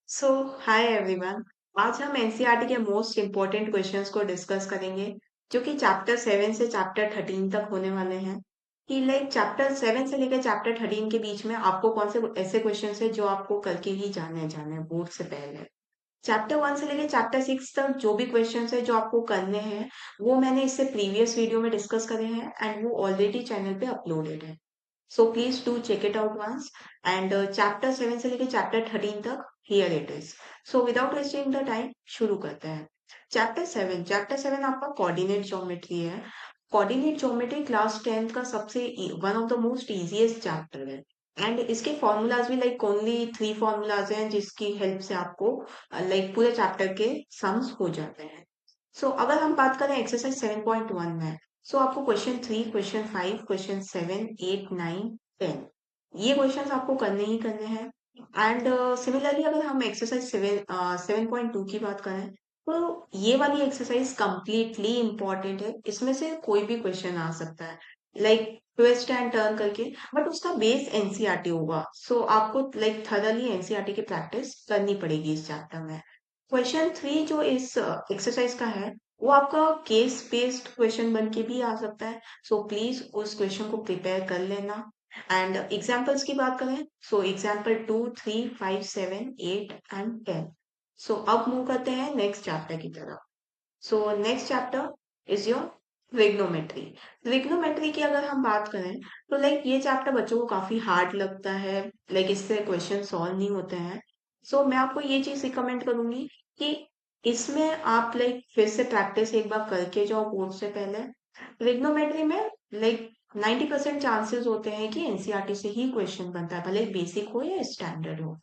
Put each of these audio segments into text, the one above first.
सो hi everyone. आज हम NCERT के मोस्ट इम्पोर्टेंट क्वेश्चंस को डिस्कस करेंगे जो कि चैप्टर 7 से चैप्टर 13 तक होने वाले हैं। कि लाइक चैप्टर 7 से लेकर चैप्टर 13 के बीच में आपको कौन से ऐसे क्वेश्चंस है जो आपको करके ही जाने बोर्ड से पहले। चैप्टर 1 से लेकर चैप्टर 6 तक जो भी क्वेश्चंस है जो आपको करने हैं वो मैंने इससे प्रीवियस वीडियो में डिस्कस करे हैं एंड वो ऑलरेडी चैनल पे अपलोडेड है। So please do check it out once. And chapter 7 से लेके chapter 13 तक here it is. So without wasting the time शुरू करते हैं। चैप्टर 7 आपका कोऑर्डिनेट ज्योमेट्री है। कोऑर्डिनेट ज्योमेट्री क्लास 10th का सबसे one of the most easiest chapter है। एंड इसके फॉर्मूलाज भी लाइक ओनली 3 फॉर्मूलाज हैं जिसकी हेल्प से आपको लाइक पूरे चैप्टर के सम्स हो जाते हैं। सो अगर हम बात करें एक्सरसाइज 7.1 में, सो आपको क्वेश्चन 3, क्वेश्चन 5, क्वेश्चन 7, 8, 9, 10 ये क्वेश्चंस आपको करने ही करने हैं। एंड सिमिलरली अगर हम एक्सरसाइज 7.2 की बात करें तो ये वाली एक्सरसाइज कंप्लीटली इंपॉर्टेंट है। इसमें से कोई भी क्वेश्चन आ सकता है लाइक ट्विस्ट एंड टर्न करके, बट उसका बेस एनसीईआरटी होगा। सो आपको लाइक थरली एनसीईआरटी की प्रैक्टिस करनी पड़ेगी इस चैप्टर में। क्वेश्चन 3 जो इस एक्सरसाइज का है वो आपका केस बेस्ड क्वेश्चन बन के भी आ सकता है। सो प्लीज उस क्वेश्चन को प्रिपेयर कर लेना। एंड एग्जाम्पल्स की बात करें, सो एग्जाम्पल 2, 3, 5, 7, 8 एंड 10। सो अब मूव करते हैं नेक्स्ट चैप्टर की तरफ। So next chapter is your trigonometry. Trigonometry की अगर हम बात करें तो लाइक ये चैप्टर बच्चों को काफी हार्ड लगता है। लाइक इससे क्वेश्चन सॉल्व नहीं होते हैं। सो मैं आपको ये चीज रिकमेंड करूंगी कि इसमें आप लाइक फिर से प्रैक्टिस एक बार करके जाओ बोर्ड से पहले। ट्रिग्नोमेट्री में लाइक 90% चांसेस होते हैं कि एनसीईआरटी से ही क्वेश्चन बनता है, भले बेसिक हो या स्टैंडर्ड हो।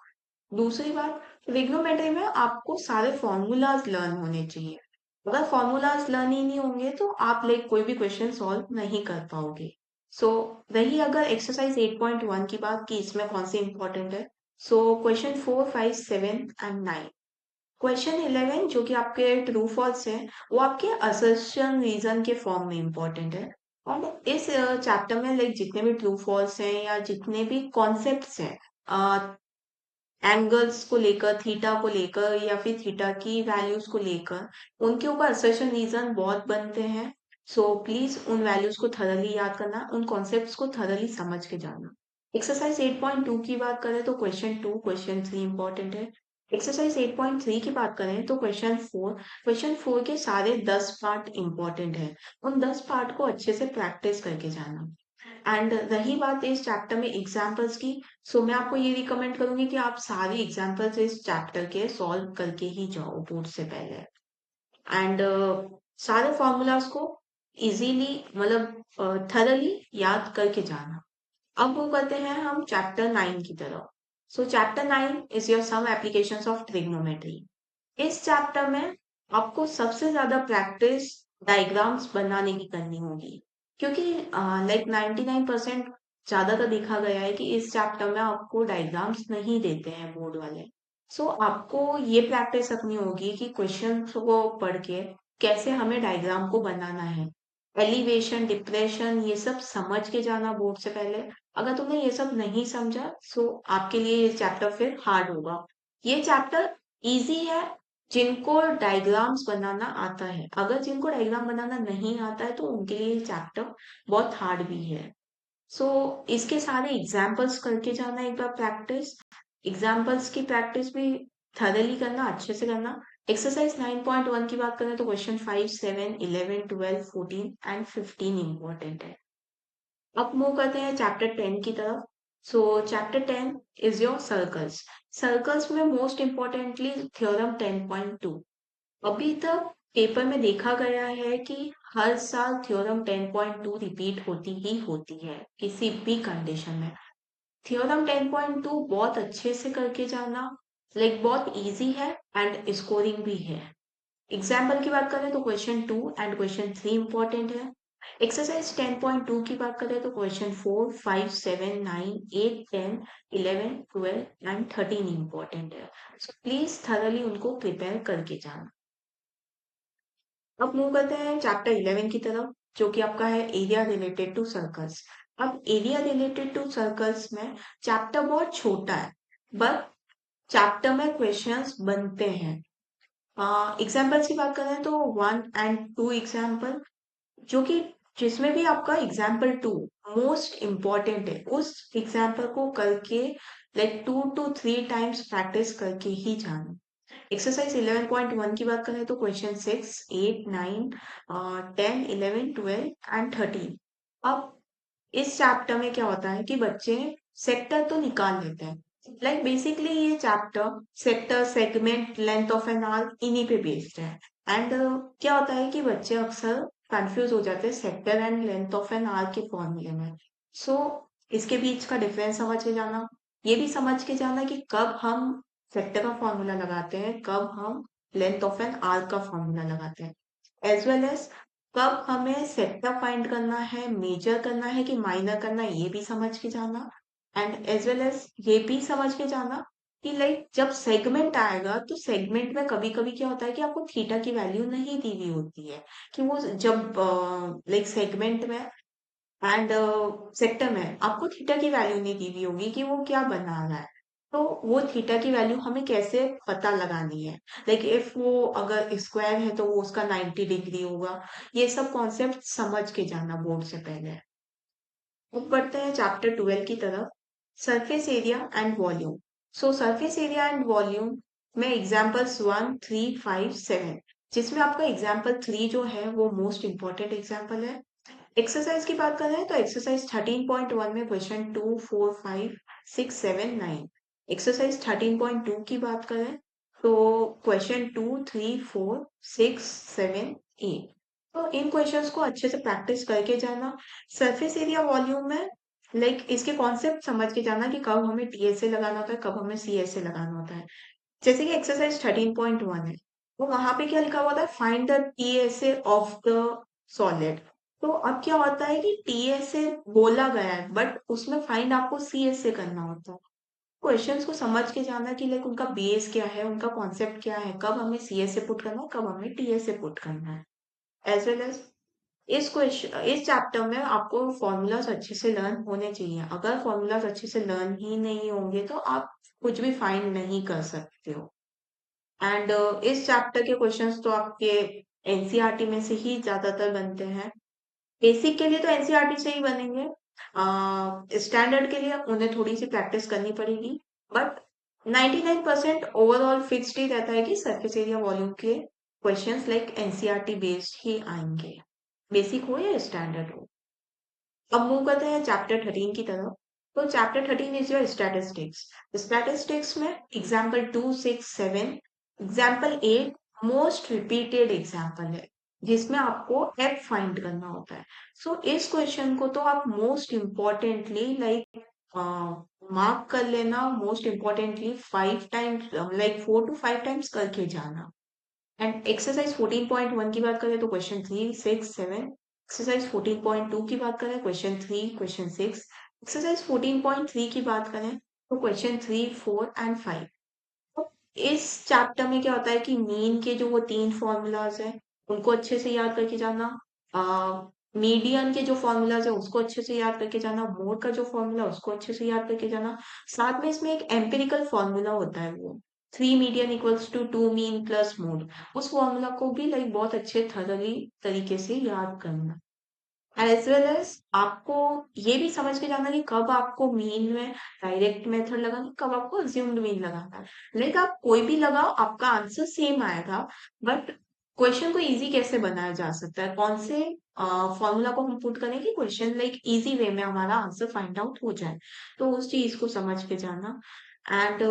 दूसरी बात, ट्रिग्नोमेट्री में आपको सारे फॉर्मूलाज लर्न होने चाहिए। अगर फॉर्मूलाज लर्न ही नहीं होंगे तो आप लाइक कोई भी क्वेश्चन सॉल्व नहीं कर पाओगे। सो रही अगर एक्सरसाइज 8.1 की बात कि इसमें कौन सी इंपॉर्टेंट है, सो क्वेश्चन 4, 5, 7 एंड 9। क्वेश्चन 11 जो कि आपके ट्रू फॉल्स है वो आपके असर्शन रीजन के फॉर्म में इंपॉर्टेंट है। और इस चैप्टर में लाइक जितने भी ट्रू फॉल्स हैं या जितने भी कॉन्सेप्ट्स हैं एंगल्स को लेकर, थीटा को लेकर या फिर थीटा की वैल्यूज को लेकर, उनके ऊपर असर्शन रीजन बहुत बनते हैं। सो प्लीज उन वैल्यूज को थरली याद करना, उन कॉन्सेप्ट्स को थरली समझ के जाना। एक्सरसाइज 8.2 की बात करें तो क्वेश्चन 2, क्वेश्चन 3 इंपॉर्टेंट है। एक्सरसाइज 8.3 की बात करें तो क्वेश्चन 4 के सारे 10 पार्ट इंपॉर्टेंट है। उन 10 पार्ट को अच्छे से प्रैक्टिस करके जाना। एंड रही बात इस चैप्टर में एग्जाम्पल्स की, सो मैं आपको ये रिकमेंड करूंगी कि आप सारे एग्जाम्पल्स इस चैप्टर के सॉल्व करके ही जाओ बोर्ड से पहले। एंड सारे फॉर्मूलाज को इजीली मतलब थरली याद करके जाना। अब वो करते हैं हम चैप्टर 9 की तरफ। So chapter 9 is your some applications of trigonometry. इस चैप्टर में आपको सबसे ज्यादा प्रैक्टिस डायग्राम्स बनाने की करनी होगी, क्योंकि लाइक 99% ज्यादातर देखा गया है कि इस चैप्टर में आपको डायग्राम्स नहीं देते हैं बोर्ड वाले। सो आपको ये प्रैक्टिस रखनी होगी कि क्वेश्चन को पढ़ के कैसे हमें डायग्राम को बनाना है। एलिवेशन, डिप्रेशन ये सब समझ के जाना बोर्ड से पहले। अगर तुमने ये सब नहीं समझा सो आपके लिए ये चैप्टर फिर हार्ड होगा। ये चैप्टर इजी है जिनको डायग्राम्स बनाना आता है। अगर जिनको डायग्राम बनाना नहीं आता है तो उनके लिए ये चैप्टर बहुत हार्ड भी है। सो इसके सारे एग्जाम्पल्स करके जाना एक बार प्रैक्टिस। एग्जाम्पल्स की प्रैक्टिस भी थरली करना, अच्छे से करना। एक्सरसाइज 9.1 की बात करें तो क्वेश्चन 5, 7, 11, 12, 14 एंड 15 इंपॉर्टेंट है। अब मूव करते हैं चैप्टर 10 की तरफ। So chapter 10 is your circles. Circles में मोस्ट इम्पोर्टेंटली थ्योरम 10.2। अभी तक पेपर में देखा गया है कि हर साल थ्योरम 10.2 रिपीट होती ही होती है किसी भी कंडीशन में। थ्योरम 10.2 बहुत अच्छे से करके जाना, लाइक बहुत इजी है एंड स्कोरिंग भी है। एग्जाम्पल की बात करें तो क्वेश्चन 2 एंड क्वेश्चन 3 इंपॉर्टेंट है। एक्सरसाइज 10.2 की बात करें तो क्वेश्चन 4, 5, 7, 9, 8, 10, 11, 12 एंड 13 इंपॉर्टेंट है। सो प्लीज थरली उनको प्रिपेयर करके जाना। अब मूव करते हैं चैप्टर 11 की तरफ जो कि आपका है एरिया रिलेटेड टू सर्कल्स। अब एरिया रिलेटेड टू सर्कल्स में चैप्टर बहुत छोटा है, बट चैप्टर में क्वेश्चंस बनते हैं। एग्जाम्पल्स की बात करें तो 1 and 2 एग्जाम्पल, जो कि जिसमें भी आपका एग्जाम्पल 2 मोस्ट इम्पॉर्टेंट है, उस एग्जाम्पल को करके लाइक 2 to 3 टाइम्स प्रैक्टिस करके ही जाना। एक्सरसाइज 11.1 की बात करें तो क्वेश्चन 6, 8, 9, 10, 11, 12 एंड 13 अब इस चैप्टर में क्या होता है कि बच्चे सेक्टर तो निकाल लेते हैं। लाइक बेसिकली ये chapter sector, segment, length of an arc इन्हीं पे बेस्ड है। एंड क्या होता है कि बच्चे अक्सर कंफ्यूज हो जाते हैं sector and length of an arc के फॉर्मूले में। सो इसके बीच का डिफरेंस समझ के जाना, ये भी समझ के जाना कि कब हम सेक्टर का फॉर्मूला लगाते हैं, कब हम लेंथ ऑफ एन आर्क का फॉर्मूला लगाते हैं, एज वेल एज कब हमें सेक्टर फाइंड करना है, मेजर करना है कि माइनर करना है, ये भी समझ के जाना। एंड एज वेल एज ये भी समझ के जाना कि लाइक जब सेगमेंट आएगा तो सेगमेंट में कभी कभी क्या होता है कि आपको थीटा की वैल्यू नहीं दी हुई होती है, कि वो जब लाइक सेगमेंट में एंड सेक्टर में आपको थीटा की वैल्यू नहीं दी हुई होगी कि वो क्या बना रहा है। तो वो थीटा की वैल्यू हमें कैसे पता लगानी है, लाइक इफ वो अगर स्क्वायर है तो वो उसका 90 डिग्री होगा। ये सब कॉन्सेप्ट समझ के जाना बोर्ड से पहले। अब बढ़ते हैं चैप्टर 12 की तरफ, surface area and volume. So surface area and volume में एग्जाम्पल्स 1, 3, 5, 7, जिसमें आपका एग्जाम्पल 3 जो है वो मोस्ट इंपॉर्टेंट एग्जाम्पल है। एक्सरसाइज की बात करें तो एक्सरसाइज 13.1 में क्वेश्चन 2, 4, 5, 6, 7, 9। एक्सरसाइज 13.2 की बात करें तो क्वेश्चन 2, 3, 4, 6, 7, 8। तो इन क्वेश्चंस को अच्छे से प्रैक्टिस करके जाना। सरफेस एरिया वॉल्यूम में लाइक इसके कॉन्सेप्ट समझ के जाना कि कब हमें टीएसए लगाना होता है, कब हमें सीएसए लगाना होता है। जैसे कि एक्सरसाइज 13.1 है, तो वहां पे क्या लिखा हुआ था, find the TSA of the solid. तो अब क्या होता है कि टीएसए बोला गया है बट उसमें फाइंड आपको सीएसए करना होता है। क्वेश्चंस को समझ के जाना कि लाइक उनका बेस क्या है, उनका कॉन्सेप्ट क्या है, कब हमें सीएसए पुट करना है, कब हमें टीएसए पुट करना है। एज वेल एज इस चैप्टर में आपको फॉर्मूलाज अच्छे से लर्न होने चाहिए। अगर फॉर्मूलाज अच्छे से लर्न ही नहीं होंगे तो आप कुछ भी फाइंड नहीं कर सकते हो। एंड इस चैप्टर के क्वेश्चंस तो आपके एनसीईआरटी में से ही ज्यादातर बनते हैं। बेसिक के लिए तो एनसीईआरटी से ही बनेंगे, स्टैंडर्ड के लिए उन्हें थोड़ी सी प्रैक्टिस करनी पड़ेगी। बट 99% ओवरऑल फिक्स्ड ही रहता है कि सरफेस एरिया वॉल्यूम के क्वेश्चंस लाइक एनसीईआरटी बेस्ड ही आएंगे, बेसिक हो या स्टैंडर्ड हो। अब मूव करते हैं चैप्टर 13 की तरफ। तो chapter 13 is your statistics. Statistics में example 2, 6, 7, example 8 most repeated example है, जिसमें आपको एफ फाइंड करना होता है। सो इस क्वेश्चन को तो आप मोस्ट इम्पॉर्टेंटली लाइक मार्क कर लेना, most importantly 5 times like 4 to 5 times करके जाना। एंड एक्सरसाइज 14.1 की बात करें तो क्वेश्चन 3, 6, 7। एक्सरसाइज 14.2 की बात करें क्वेश्चन 3, क्वेश्चन 6। एक्सरसाइज 14.3 की बात करें तो क्वेश्चन 3, 4 एंड 5। तो इस चैप्टर में क्या होता है कि मीन के जो वो 3 फॉर्मूलाज है उनको अच्छे से याद करके जाना। मीडियन के जो फॉर्मूलाज है उसको अच्छे से याद करके जाना, मोड का जो फॉर्मूला उसको अच्छे से याद करके जाना। साथ में इसमें एक एम्पिरिकल फॉर्मूला होता है, वो 3 median equals to 2 mean plus mode. उस फॉर्मूला को भी लाइक बहुत अच्छे थरली तरीके से याद करना। एज वेल एज आपको ये भी समझ के जाना कि कब आपको मीन में डायरेक्ट मेथड लगाना, कब आपको अज्यूम्ड मीन लगाना है। लाइक आप कोई भी लगाओ आपका आंसर सेम आएगा, बट क्वेश्चन को इजी कैसे बनाया जा सकता है, कौन से फॉर्मूला को हम पुट करें कि क्वेश्चन लाइक इजी वे में हमारा आंसर फाइंड आउट हो जाए, तो उस चीज को समझ के जाना। एंड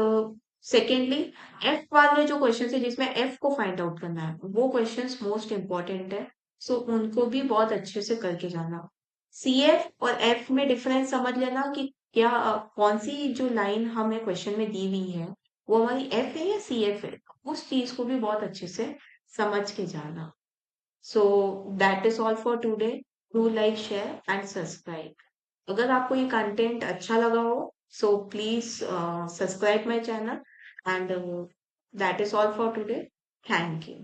सेकेंडली एफ वाले जो क्वेश्चन है जिसमें एफ को फाइंड आउट करना है, वो क्वेश्चंस मोस्ट इंपॉर्टेंट है। सो उनको भी बहुत अच्छे से करके जाना। सीएफ और एफ में डिफरेंस समझ लेना कि क्या कौन सी जो लाइन हमें क्वेश्चन में दी हुई है वो हमारी एफ है या सीएफ है, उस चीज को भी बहुत अच्छे से समझ के जाना। So that is all for today. Do like, share and subscribe. अगर आपको ये कंटेंट अच्छा लगा हो so please subscribe my channel. And that is all for today. Thank you.